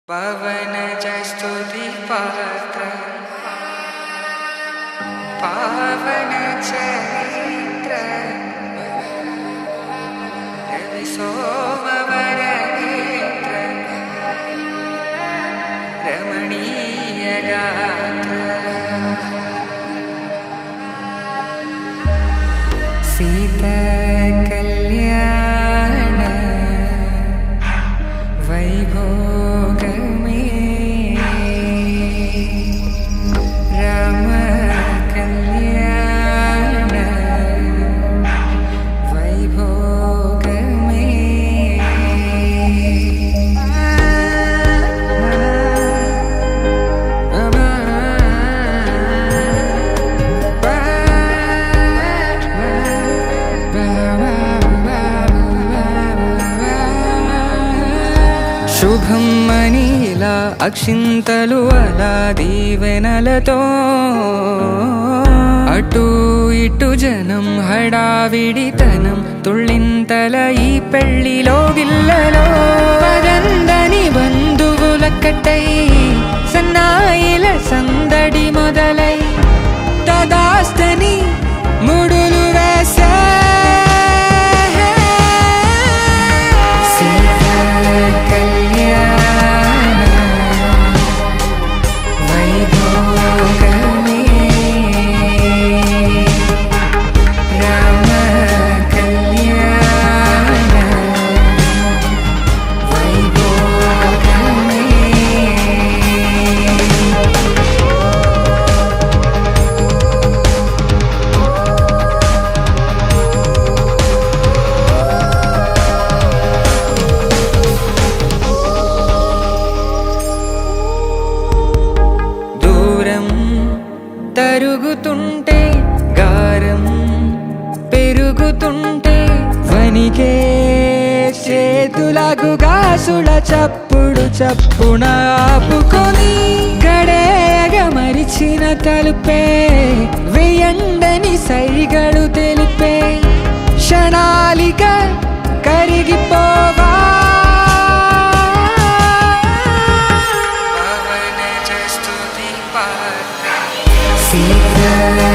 పవన స్తుతి పాత్ర పావన చరిత్ర రవి సోమవర నేత్ర రమణీయ గాత్ర సీతా కళ్యాణ వైభోగమే రామ కళ్యాణ వైభోగమే శుభం మనీలా అక్షింతలు అలా దీవెనలతో అటు ఇటు జనం హడావిడితనం తుళ్ళింతల ఈ పెళ్లిలో గిల్లలో పదందని బంధువులక్కటై సన్నాయిల సందడి మొదలై తదాస్తని ముడులు వేసే తరుగుతుంటే గారం పెరుగుతుంటే వనికే చేతులకు గాసుల చప్పుడు చప్పున ఆపుకొని గడేగ మరిచిన తలుపే వేయండని సైగడు తెలిపే క్షణాలిక కరిగిపోవా Secret